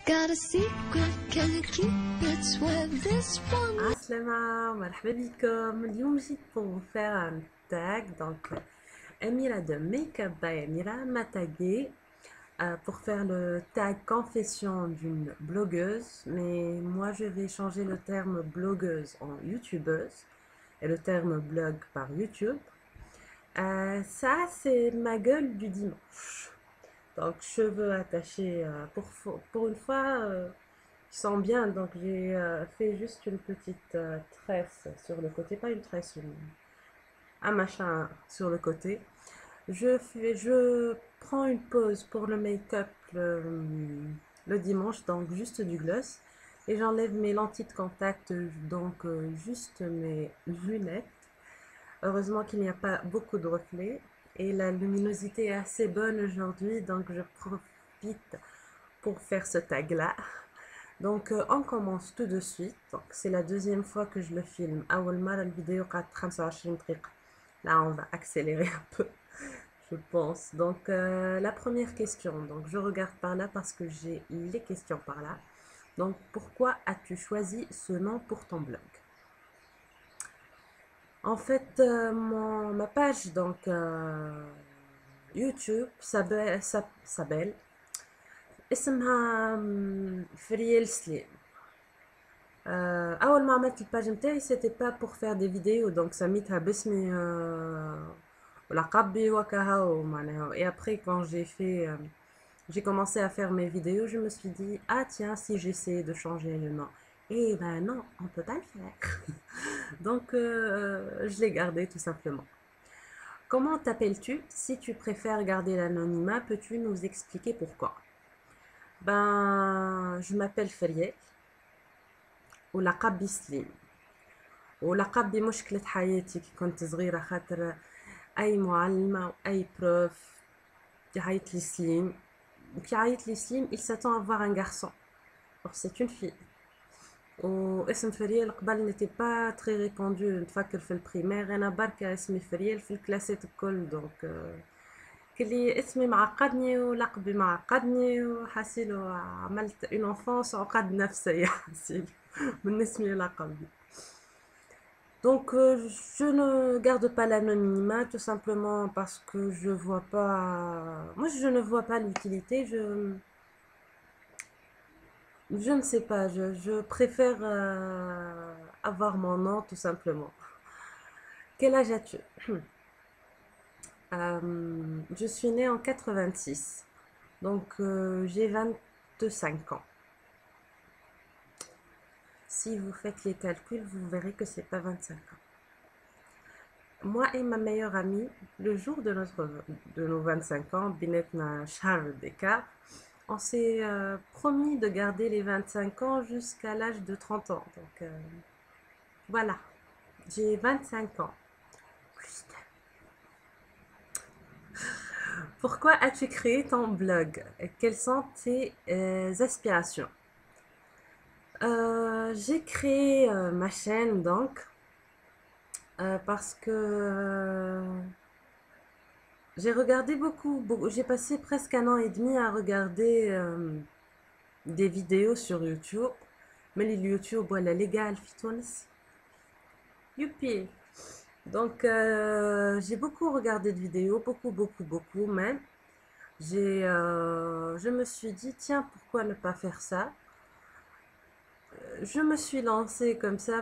Got a secret, can you keep it? Swear this one. Aslama, مرحبا بكم. اليوم جيت pour vous faire un tag. Donc, Amira de Makeup by Amira m'a tagué pour faire le tag confession d'une blogueuse. Mais moi, je vais changer le terme blogueuse en youtubeuse et le terme blog par YouTube. Ça, c'est ma gueule du dimanche. Donc, cheveux attachés pour une fois, ils sont bien. Donc, j'ai fait juste une petite tresse sur le côté, pas une tresse, un machin sur le côté. Je prends une pause pour le make-up le dimanche, donc juste du gloss. Et j'enlève mes lentilles de contact, donc juste mes lunettes. Heureusement qu'il n'y a pas beaucoup de reflets et la luminosité est assez bonne aujourd'hui, donc je profite pour faire ce tag là. Donc on commence tout de suite. Donc c'est la deuxième fois que je le filme. La vidéo 25 دقيقة. Là on va accélérer un peu, je pense. Donc la première question. Donc je regarde par là parce que j'ai les questions par là. Donc pourquoi as-tu choisi ce nom pour ton blog? En fait, ma page donc YouTube s'appelle اسمها فريال سليم. أول ما عملت الباج نتاعي c'était pas pour faire des vidéos, donc سميتها باسمي ولقبي وكهو معناها. Et après quand j'ai commencé à faire mes vidéos, je me suis dit ah tiens, si j'essaie de changer le nom. Et ben non, on peut pas le faire. Donc je l'ai gardé tout simplement. Comment t'appelles-tu? Si tu préfères garder l'anonymat, peux-tu nous expliquer pourquoi? Ben, je m'appelle Feriel ولقبي سليم. ولقبي مشكلة حياتي كي كنت صغيرة، خاطر أي معلمة وأي بروف يعيط لي سليم، وكي يعيط لي سليم il s'attend à voir un garçon. Or c'est une fille. واسم فريال قبل n'était pas très répandu، نتفكر في البريمير أنا بركة اسمي فريال في الكلاسات الكل. دونك كلي اسمي معقدني ولقبي معقدني، وحاسيلو عملت اون انفونس عقد نفسية حاسيلو من اسمي ولقبي. Donc je ne garde pas l'anonymat tout simplement parce que je vois pas, moi je ne vois pas l'utilité, je ne sais pas, je préfère avoir mon nom tout simplement. Quel âge as-tu? Je suis née en 86, donc j'ai 25 ans. Si vous faites les calculs, vous verrez que c'est pas 25 ans. Moi et ma meilleure amie, le jour de nos 25 ans, Binetna Charles d'écart, on s'est promis de garder les 25 ans jusqu'à l'âge de 30 ans. Donc voilà, j'ai 25 ans. Pourquoi as-tu créé ton blog? Quelles sont tes aspirations? J'ai créé ma chaîne donc parce que j'ai regardé beaucoup, j'ai passé presque 1 an et demi à regarder des vidéos sur YouTube. Mais les YouTube, voilà, légal, fitness. Youpi! Donc, j'ai beaucoup regardé de vidéos, beaucoup même. Je me suis dit, tiens, pourquoi ne pas faire ça? Je me suis lancée comme ça,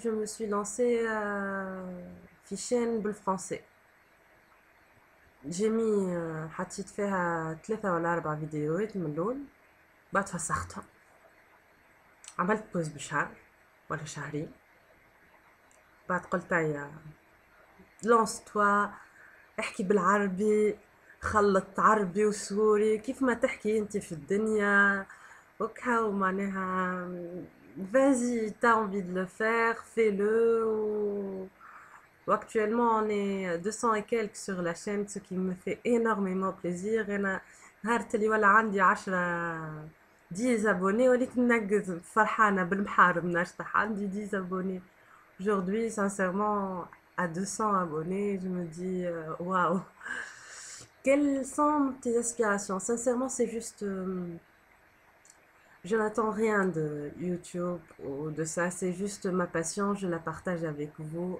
je me suis lancée في chaîne بالفرنسي. J'ai mis حطيت فيها 3 ولا 4 فيديوهات من الأول، بعد فسختهم، عملت بوز بشهر ولا شهرين، بعد قلت يا لونس توا، احكي بالعربي، خلط عربي وسوري كيف ما تحكي انت في الدنيا وكهو معناها. Vas-y, t'as envie de le faire, fais-le. Actuellement, on est 200 et quelques sur la chaîne, ce qui me fait énormément plaisir. أنا نهار اللي ولا عندي 10 abonnés وليت ننقز فرحانة بالمحارم نشطح عندي 10 abonnés. Aujourd'hui, sincèrement, à 200 abonnés, je me dis waouh. Quelles sont tes aspirations? Sincèrement, c'est juste Je n'attends rien de YouTube ou de ça, c'est juste ma passion, je la partage avec vous.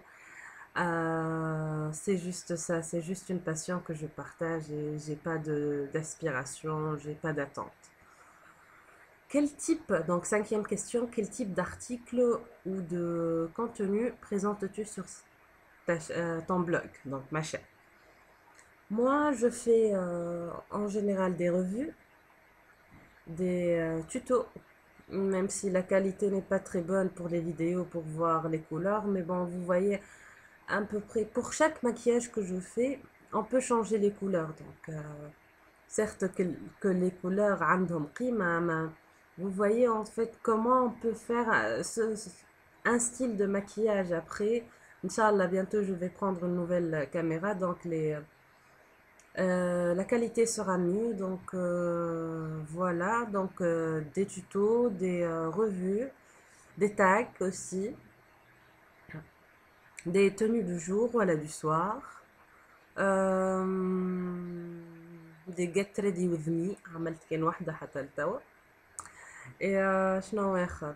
C'est juste ça, c'est juste une passion que je partage et j'ai pas d'aspiration, j'ai pas d'attente. Quel type, donc cinquième question, quel type d'article ou de contenu présentes-tu sur ton blog, donc ma chaîne? Moi, je fais en général des revues, des tutos, même si la qualité n'est pas très bonne pour les vidéos pour voir les couleurs, mais bon, vous voyez à peu près pour chaque maquillage que je fais, on peut changer les couleurs. Donc, certes que les couleurs عندهم قيمة, mais vous voyez en fait comment on peut faire un style de maquillage après. Inch'Allah, bientôt je vais prendre une nouvelle caméra, donc la qualité sera mieux. Donc voilà, donc des tutos, des revues, des tags aussi, des tenues du jour, voilà, du soir. دي get ready with me عملت كان واحدة حتى لتوا. Et شنو آخر؟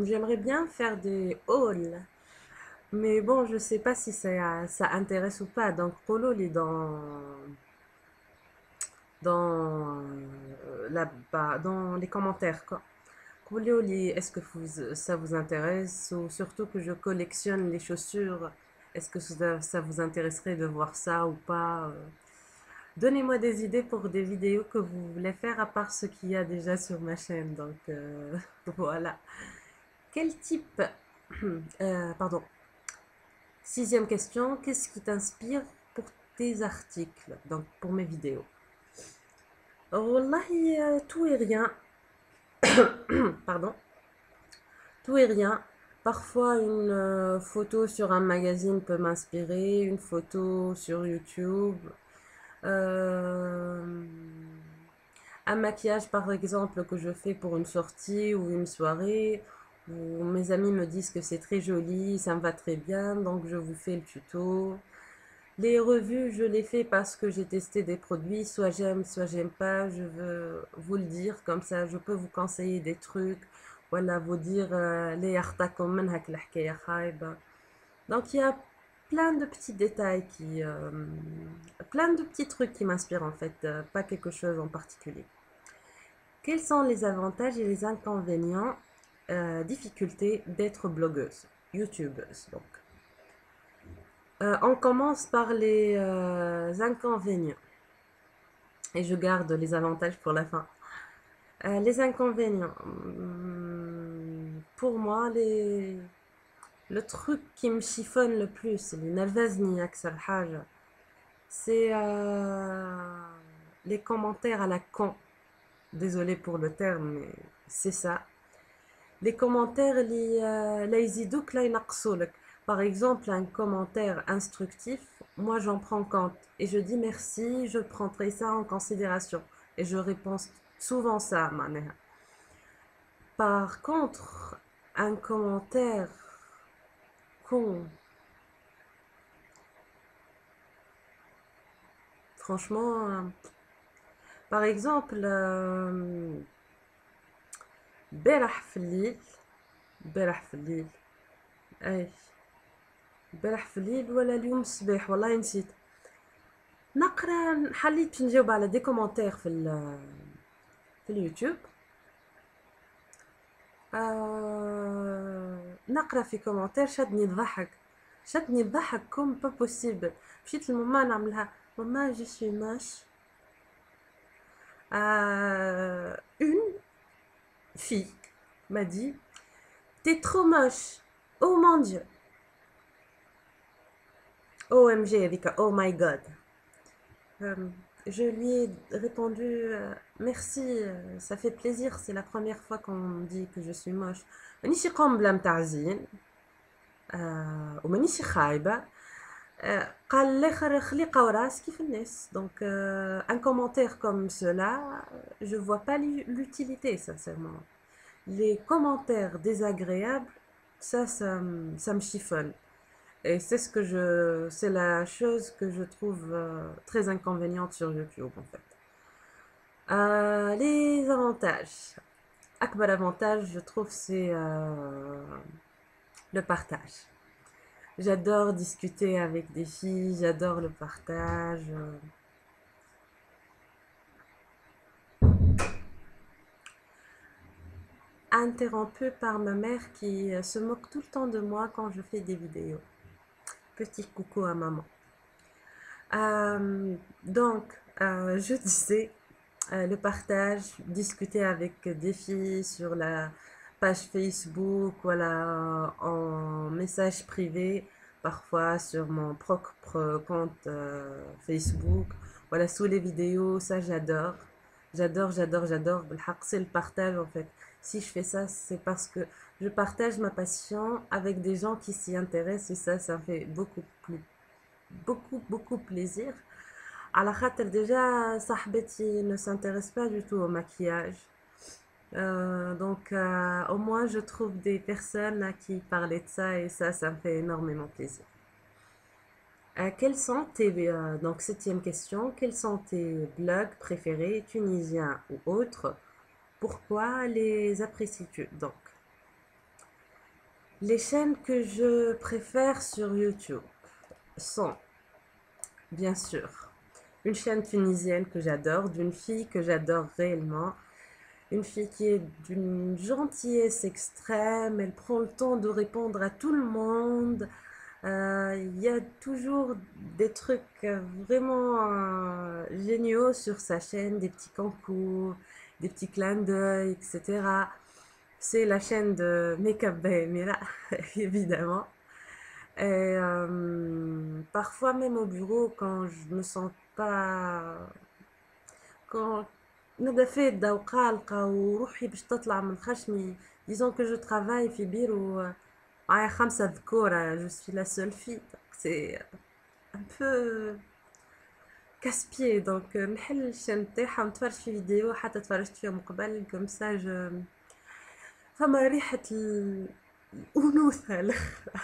J'aimerais bien faire des hauls, mais bon, je sais pas si ça intéresse ou pas. Donc, Polo, il est là-bas, dans les commentaires, quoi. Polo, est-ce que ça vous intéresse? Ou surtout que je collectionne les chaussures, est-ce que ça vous intéresserait de voir ça ou pas? Donnez-moi des idées pour des vidéos que vous voulez faire à part ce qu'il y a déjà sur ma chaîne. Donc voilà. Quel type... pardon. Sixième question. Qu'est-ce qui t'inspire pour tes articles, donc pour mes vidéos? Wallahi, tout et rien. Pardon. Tout et rien. Parfois, une photo sur un magazine peut m'inspirer, une photo sur YouTube. Euh, un maquillage par exemple que je fais pour une sortie ou une soirée où mes amis me disent que c'est très joli, ça me va très bien, donc je vous fais le tuto. Les revues, je les fais parce que j'ai testé des produits, soit j'aime pas, je veux vous le dire, comme ça je peux vous conseiller des trucs, voilà, vous dire les يخطاكم من هاك الحكاية خايبة. Donc il y a plein de petits détails plein de petits trucs qui m'inspirent en fait, pas quelque chose en particulier. Quels sont les avantages et les inconvénients, difficultés d'être blogueuse, youtubeuse donc. On commence par les inconvénients et je garde les avantages pour la fin. Les inconvénients, pour moi, le truc qui me chiffonne le plus, c'est les commentaires à la con. Désolée pour le terme, mais c'est ça. Les commentaires, لا يزيدوك لا ينقصولك. Par exemple, un commentaire instructif, moi j'en prends compte et je dis merci, je prendrai ça en considération. Et je réponds souvent ça, معناها. Par contre, un commentaire con, franchement, par exemple, امبارح في الليل امبارح في الليل اي امبارح في الليل ولا اليوم الصباح والله نسيت نقرا حليت باش نجاوب على دي كومونتير في اليوتيوب. نقرا في كومنتير شدني الضحك كوم با بوسيبل. مشيت لماما نعملها ماما جو سوي موش. Une fille m'a dit t'es trop moche, oh mon dieu, OMG avec un oh my god. Je lui ai répondu merci, ça fait plaisir, c'est la première fois qu'on me dit que je suis moche. مانيش قنبلة متاع زين ومانيش خايبة. قال الاخر خليقة وراس كيف الناس. Donc un commentaire comme cela, je vois pas l'utilité sincèrement. Les commentaires désagréables, ça me chiffonne. Et c'est la chose que je trouve très inconvéniente sur YouTube en fait. Les avantages. Akbar avantage, je trouve, c'est le partage. J'adore discuter avec des filles, j'adore le partage. Interrompu par ma mère qui se moque tout le temps de moi quand je fais des vidéos. Petit coucou à maman. Je disais, le partage, discuter avec des filles sur la page Facebook, voilà, en message privé, parfois sur mon propre compte Facebook, voilà, sous les vidéos, ça j'adore. J'adore, j'adore, j'adore. بالحق, c'est le partage en fait. Si je fais ça, c'est parce que je partage ma passion avec des gens qui s'y intéressent et ça me fait beaucoup plaisir. على خاطر déjà صاحبتي ne s'intéresse pas du tout au maquillage. Au moins je trouve des personnes à qui parler de ça et ça me fait énormément plaisir. Quels sont donc septième question, quels sont tes blogs préférés, tunisiens ou autres? Pourquoi les apprécies-tu? Donc, les chaînes que je préfère sur YouTube sont, bien sûr, une chaîne tunisienne que j'adore, d'une fille que j'adore réellement, une fille qui est d'une gentillesse extrême, elle prend le temps de répondre à tout le monde. Il y a toujours des trucs vraiment géniaux sur sa chaîne, des petits concours, des petits clins d'œil, etc. C'est la chaîne de Make-up by Mira, évidemment. Parfois même au bureau, quand je me sens pas... Quand نبدا في الدوقة وروحي باش تطلع من خشمي disons que je travaille في بيرو معايا 5 ذكورة je suis la seule fille donc c'est un peu casse-pied donc نحل الشان تاعها ونتفرج في فيديو حتى تفرجت فيها من قبل comme ça je فما ريحة الأنوثة الأخرى.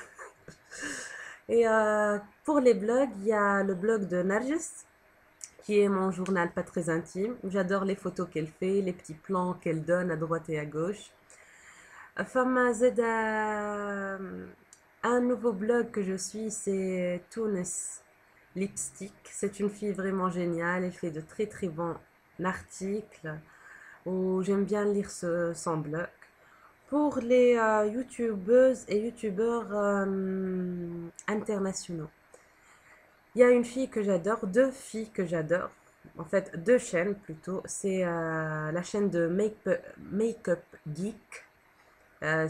Et pour les blogs, il y a le blog de Narges, qui est mon journal pas très intime. J'adore les photos qu'elle fait, les petits plans qu'elle donne à droite et à gauche. Fama Zeda, un nouveau blog que je suis, c'est Tunis Lipstick. C'est une fille vraiment géniale, elle fait de très bons articles où j'aime bien lire son blog. Pour les youtubeuses et youtubeurs internationaux, il y a une fille que j'adore, deux filles que j'adore, en fait deux chaînes plutôt. C'est la chaîne de Make-up Geek.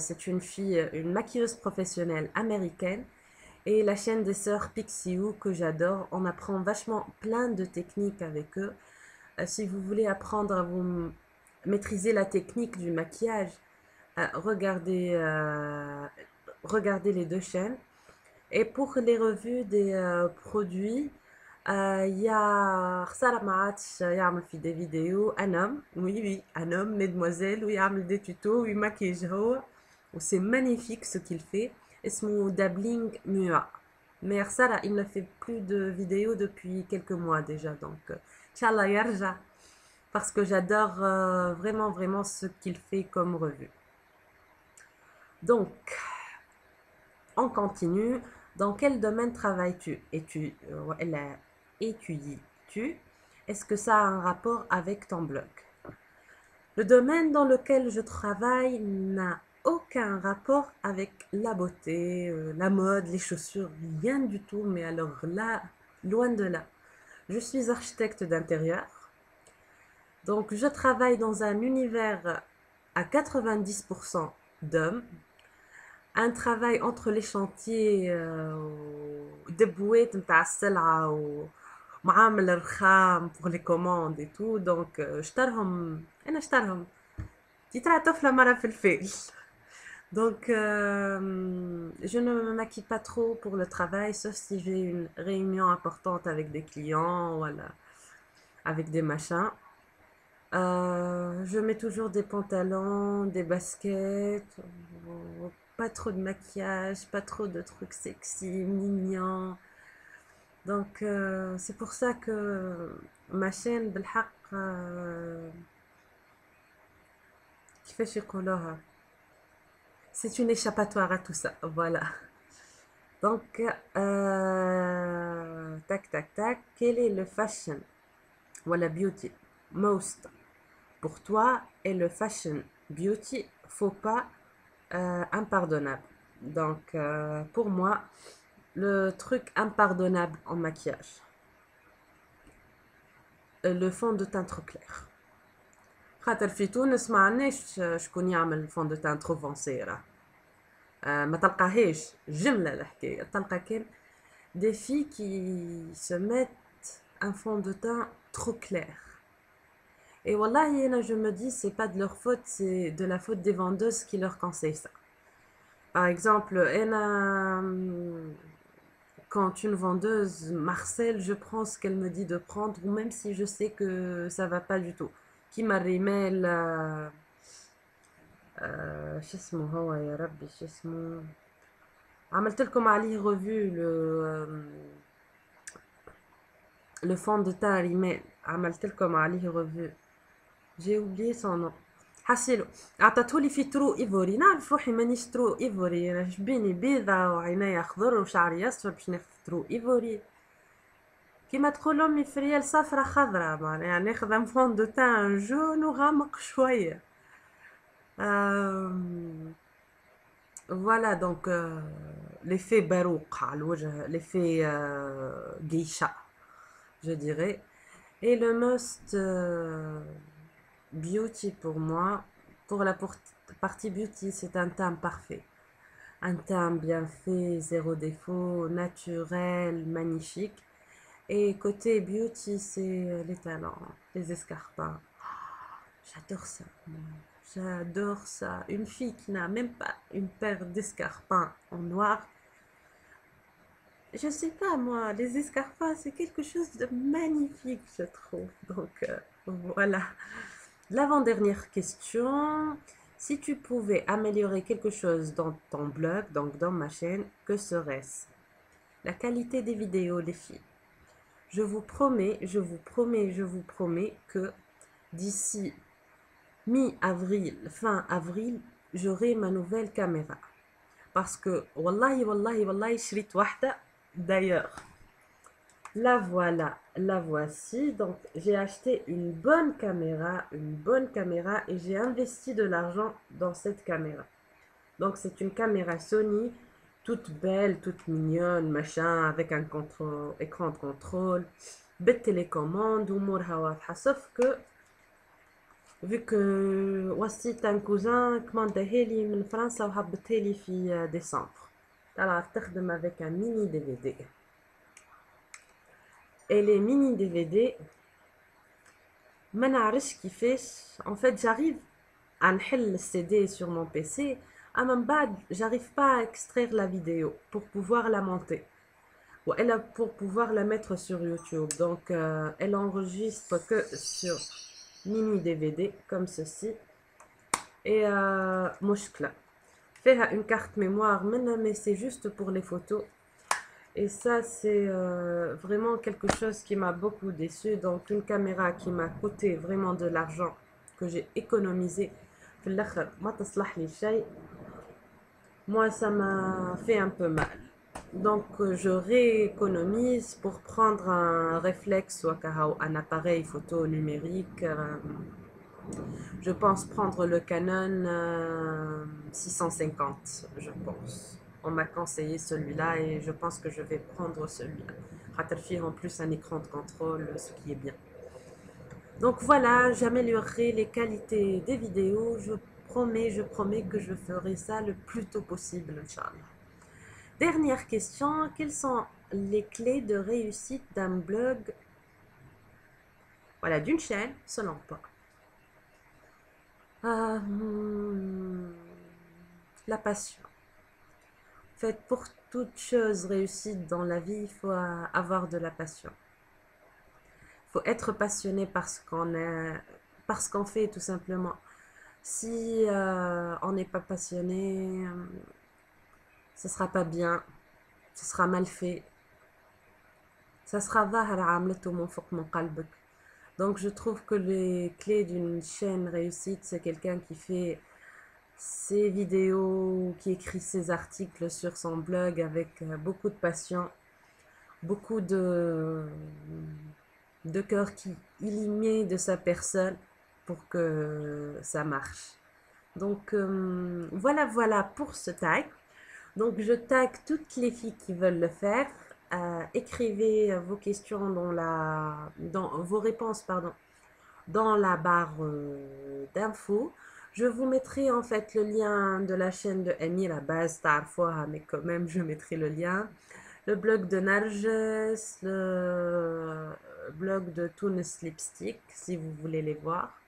C'est une fille, une maquilleuse professionnelle américaine. Et la chaîne des sœurs Pixiou que j'adore. On apprend vachement plein de techniques avec eux. Si vous voulez apprendre à vous maîtriser la technique du maquillage, regardez, regardez les deux chaînes. Et pour les revues des produits, il y a خسارة ما عادش يعمل في des vidéos un homme, oui, un homme, mesdemoiselles, où il يعمل des tutos, il maquille هو, où c'est magnifique ce qu'il fait. اسمه Dabbling Mua. Mais Sarah, il ne fait plus de vidéos depuis quelques mois déjà, donc Inch'Allah yarja, parce que j'adore vraiment ce qu'il fait comme revue. Donc, on continue. Dans quel domaine travailles-tu? Étudies-tu? Est-ce que ça a un rapport avec ton blog? Le domaine dans lequel je travaille n'a aucun rapport avec la beauté, la mode, les chaussures, rien du tout. Mais alors là, loin de là. Je suis architecte d'intérieur. Donc je travaille dans un univers à 90% d'hommes. Un travail entre les chantiers دبوات نتاع السلعة ومعامل الرخام pour les commandes et tout. Donc أنا اشترهم تطلع طفلة مرة في الفيل. Donc je ne me maquille pas trop pour le travail, sauf si j'ai une réunion importante avec des clients, voilà, avec des machins. Je mets toujours des pantalons, des baskets, pas trop de maquillage, pas trop de trucs sexy, mignons. Donc c'est pour ça que ma chaîne بالحق كيفاش يقولوها c'est une échappatoire à tout ça voilà donc tac tac tac quel est le fashion ou la beauty most pour toi et le fashion beauty faux pas impardonnable donc pour moi le truc impardonnable en maquillage le fond de teint trop clair خاطر في تونس ما عندناش شكون يعمل فون دو تان ترو فونسي راه ما تلقاهاش جملة الحكاية تلقى كان des filles qui se mettent un fond de teint trop clair et wallahi là je me dis c'est pas de leur faute c'est de la faute des vendeuses qui leur conseillent ça par exemple quand une vendeuse Marcel je prends ce qu'elle me dit de prendre ou même si je sais que ça va pas du tout كيما الرمال شو اسمه هو يا ربي شو اسمه عملت لكم عليه ريفيو le fond de teint رمال عملت لكم عليه ريفيو j'ai oublié son nom حسيلو عطاتهولي في ترو ايفوري نعرف روحي مانيش ترو ايفوري جبيني بيضة وعينيا خضر وشعري اصفر باش ناخذ ترو ايفوري كيما تقول امي في ريال صفرة خضرة معناها يعني ناخذ ان فون دو تان جون وغامق شوية voilà donc l'effet barouk على الوجه l'effet geisha je dirais et le most beauty pour moi pour la partie beauty c'est un teint parfait un teint bien fait zéro défaut naturel magnifique et côté beauty c'est les talons les escarpins j'adore ça j'adore ça une fille qui n'a même pas une paire d'escarpins en noir je sais pas moi les escarpins c'est quelque chose de magnifique je trouve donc voilà l'avant-dernière question si tu pouvais améliorer quelque chose dans ton blog donc dans ma chaîne que serait-ce la qualité des vidéos les filles je vous promets je vous promets je vous promets que d'ici mi-avril fin avril j'aurai ma nouvelle caméra parce que wallahi wallahi wallahi شريت واحدة d'ailleurs la voilà la voici donc j'ai acheté une bonne caméra et j'ai investi de l'argent dans cette caméra donc c'est une caméra Sony toute belle toute mignonne machin avec un écran de contrôle بالتليكوموند وامورها واضحة sauf que vu que وصيت un cousin كمانداها لي من فرنسا وهبطها لي في ديسمبر alors تخدم avec un mini DVD et les mini DVD ما نعرفش كيفاش en fait j'arrive à نحل CD sur mon PC اما من بعد j'arrive pas à extraire la vidéo pour pouvoir la monter ou elle pour pouvoir la mettre sur YouTube donc elle enregistre que sur mini DVD comme ceci et مشكلة فيها une carte mémoire mais c'est juste pour les photos et ça c'est vraiment quelque chose qui m'a beaucoup déçu donc une caméra qui m'a coûté vraiment de l'argent que j'ai économisé في الآخر ما تصلح لي شيء moi ça m'a fait un peu mal donc je rééconomise pour prendre un réflexe ou un appareil photo numérique je pense prendre le Canon 650 je pense on m'a conseillé celui-là et je pense que je vais prendre celui-là en plus un écran de contrôle ce qui est bien donc voilà j'améliorerai les qualités des vidéos je promets que je ferai ça le plus tôt possible Inch'Allah. Dernière question, quelles sont les clés de réussite d'un blog, voilà, d'une chaîne, selon toi? La passion. En fait, pour toute chose réussite dans la vie, il faut avoir de la passion. Il faut être passionné parce qu'on fait tout simplement. Si on n'est pas passionné, ce sera pas bien, ce sera mal fait, ça sera ظاهر عاملته من فوق من قلبك Donc je trouve que les clés d'une chaîne réussite, c'est quelqu'un qui fait ses vidéos, qui écrit ses articles sur son blog avec beaucoup de passion, beaucoup de cœur qui il y met de sa personne pour que ça marche. Donc voilà, voilà pour ce tag. Donc je tag toutes les filles qui veulent le faire. Écrivez vos questions dans vos réponses, pardon, dans la barre d'infos. Je vous mettrai en fait le lien de la chaîne de Amy, la base Tarfoha, mais quand même je mettrai le lien. Le blog de Narges, le blog de Tunis Lipstick, si vous voulez les voir.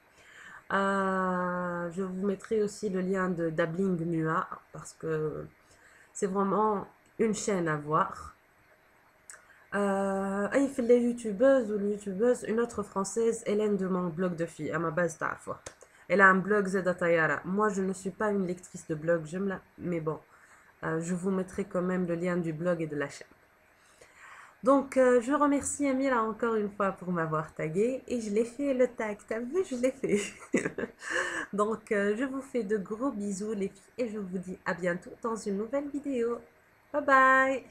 Je vous mettrai aussi le lien de Dabbling Mua, parce que c'est vraiment une chaîne à voir. Il fait les youtubeuses ou les youtubeuses, une autre française, Hélène de mon blog de filles, à ma base d'arfo. Elle a un blog Zeda Tayara. Moi, je ne suis pas une lectrice de blog, j'aime la... mais bon, je vous mettrai quand même le lien du blog et de la chaîne. Donc, je remercie Amira encore une fois pour m'avoir tagué et je l'ai fait le tag. T'as vu, je l'ai fait. Donc, je vous fais de gros bisous les filles et je vous dis à bientôt dans une nouvelle vidéo. Bye bye!